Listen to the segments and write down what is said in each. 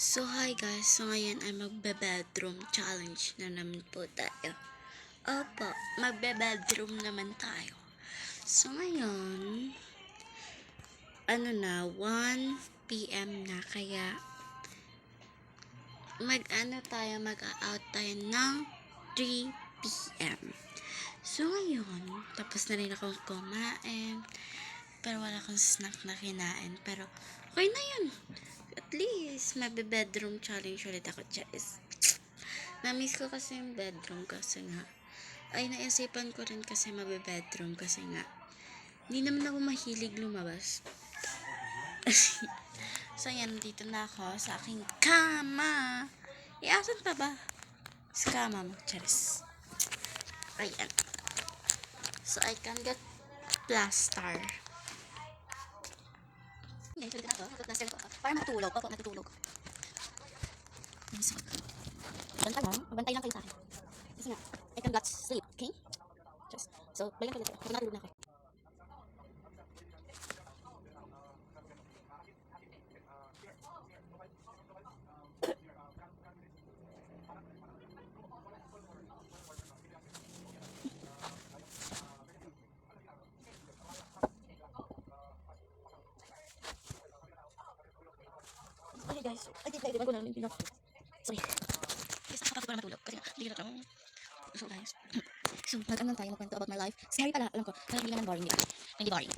So hi guys, so ngayon ay magbe-bedroom challenge na naman po tayo. Opo, magbe-bedroom naman tayo. So ngayon, na, 1 PM na, kaya mag-out tayo ng 3 PM. So ngayon, tapos na rin akong kumain, pero wala akong snack na kinain, pero okay na yun. At least, magbe-bedroom challenge ulit ako, guys. Na-miss ko kasi yung bedroom kasi nga. Ay, naisipan ko rin kasi magbe-bedroom kasi nga. Hindi naman ako mahilig lumabas. So, yan, dito na ako sa aking kama. Asan pa ba? Sa kama mo, charis. Ayan. So, I can get plaster. Ngayon, dito na ako. Plaster ko. Para matulog. Opo, natutulog. So, bantay mo. Bantay lang kayo sa akin. Kasi nga, I can get sleep. Okay? So, bayan kayo dito. Pag natulog na ako. Okay guys, ay di ba ko na yung sorry. Yes, nakapagod para matulog kasi hindi na lang. So guys, so mag-ano tayo magkwento about my life. Scary pala, alam ko, pero hindi naman boring, hindi boring.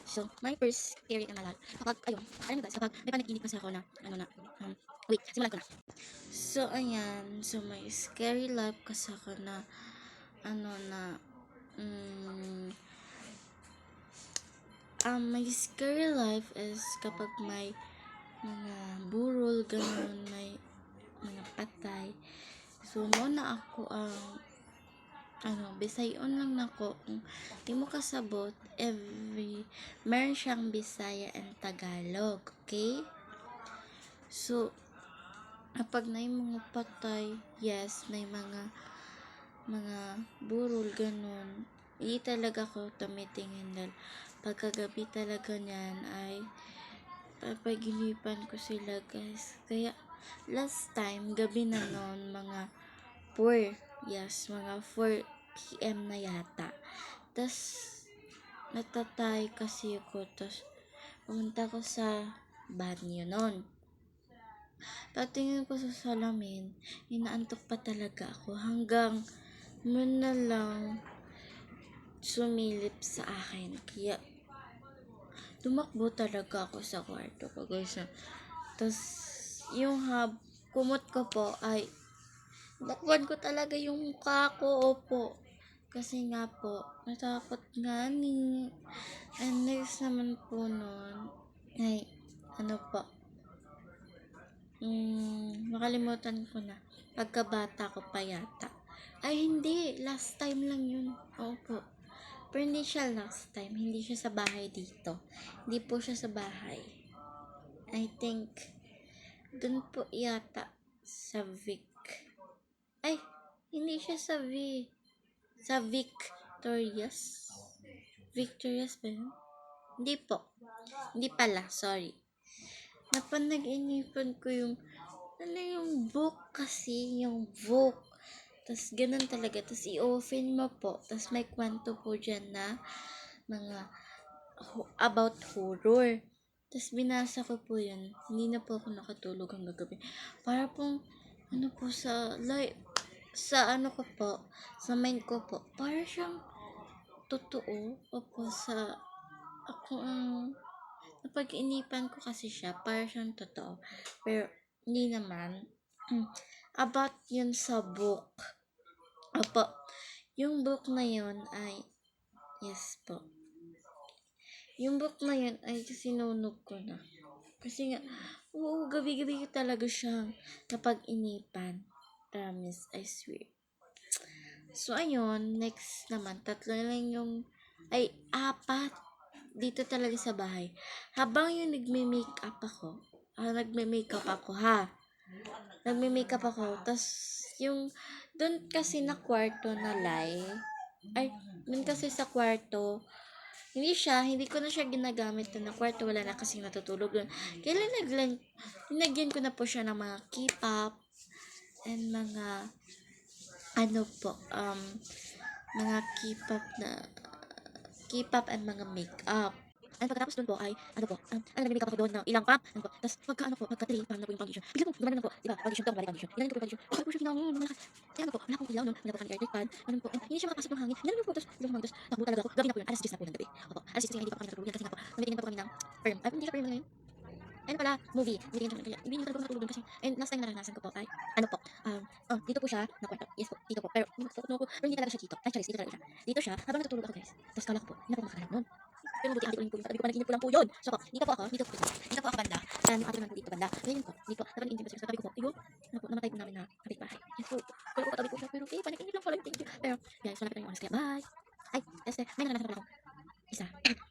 So, my first scary na malala. Kapag, ayun, alam mo guys, kapag may panaginip kasi ako na, wait, simulan ko na. So, ayan, so may scary life kasi ako na, my scary life is kapag may mga burol, ganun, may mga patay. So, muna ako Bisayon lang nako. Kung di mo kasabot, meron siyang Bisaya and Tagalog. Okay? So, kapag na yung mga patay, yes, na yung mga burol, ganun, hindi talaga ako tumitingin dahil pagkagabi talaga niyan ay papaginipan ko sila guys. Kaya last time gabi na noon, mga 4 PM na yata. Tas natatay kasi ako. Tas pumunta ko sa banyo noon. Patingin ko sa salamin, inaantok pa talaga ako hanggang na lang sumilip sa akin. Kaya tumakbo talaga ako sa kwarto ko guys. Tas yung kumot ko po ay dakwan ko talaga yung mukha ko, opo. Kasi nga po, natakot nga ni. And next naman po nun, ay, po, nakalimutan ko na. Pagkabata ko pa yata. Ay, hindi. Last time lang yun. Opo. Pero hindi siya last time. Hindi siya sa bahay dito. Hindi po siya sa bahay. I think, dun po yata sa Vic. Ay, hindi siya sa sa Victorious. Victorious ba yun? Hindi po. Hindi pala, sorry. Napanag-inipan ko yung book kasi, yung book. Tapos, ganun talaga. Tapos, i-open mo po. Tapos, may kwento po dyan na mga about horror. Tapos, binasa ko po yun. Hindi na po ako nakatulog hanggang gabi. Para pong, ko po, sa mind ko po, para siyang totoo. Opo, napag-inipan ko kasi siya, para siyang totoo. Pero, hindi naman. About yun sa book. Opo, yung book na yun ay, yes po. Yung book na yun ay sinunog ko na. Kasi nga, gabi-gabi ko talaga siyang napag-inipan. Promise, I swear. So, ayun, next naman, 3 lang apat, dito talaga sa bahay. Habang yung nagme-makeup ako, tas yung, doon kasi na kwarto na doon kasi sa kwarto, hindi ko na siya ginagamit na kwarto, wala na kasing natutulog doon. Kaya linagyan ko na po siya ng mga K-pop and mga ano po, mga K-pop and mga makeup. And pagkatapos doon po ay, nag-makeup ako doon ng ilang pump. Ano po, tapos pagka 3 pump na po yung foundation. Bigla po, gumano na po, diba, foundation to, kumali foundation. Ginano ko po yung foundation. Bakit po siya ginamon, malakas. Kaya ano po, wala akong ilaw nun, wala po kami electric fan. Ano po, hindi siya makapasok ng hangin. Ginano po, tapos, takbo talaga ako. Gabi na po yun, alas 10 na po ng gabi. Opo, alas 10 kasi hindi pa kami natutulog yan kasi nga po, namitingin pa po kami ng firm. Ay, hindi siya firm ngayon. Ano pala, movie. Hindi rin siya, kaya hindi talaga matulog doon kasi, and last time naranasan ko po ay, ano po, dito po siya, na kwarto. Yes po, dito po. Pero, pero hindi talaga siya dito. Ay, charis, dito talaga siya. Dito siya, habang natutulog ako guys. Tapos kala ko po, hindi na po makakalam nun. Pero buti ate ko po yung sabi ko pa naginip ko lang po yun. So po, dito po ako banda. And ate ko naman po dito banda. Ngayon po, dito, habang naginip ko sa tabi ko po, ayun, ano po, namatay po namin na kapitbahay. Yes po, kala ko katabi ko siya, pero panaginip lang pala, thank you. Pero, guys, malapit na yung oras kaya, bye! Ay, may naranasan pala ako. Isa.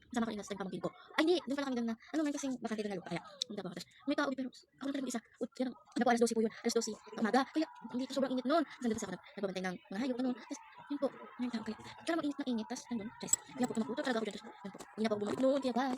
Kasama ko yung last time pamangkin ko. Ay, hindi. Doon pala kami doon na, may kasing bakante doon na lupa. Kaya, punta po ako. Tapos, may tao, pero ako lang talaga isa. Yan, ano po, alas 12 po yun. Alas 12 ng umaga. Kaya, hindi sobrang init noon. Tapos, nandun sa ako, nagbabantay ng mga hayop, ano. Tapos, yun po, may tao. Kaya, kaya mainit na init. Tapos, nandun, guys, kaya po, tumaputo talaga ako dyan. Tapos, yun po, hindi na po ako bumalik noon. Kaya, bye.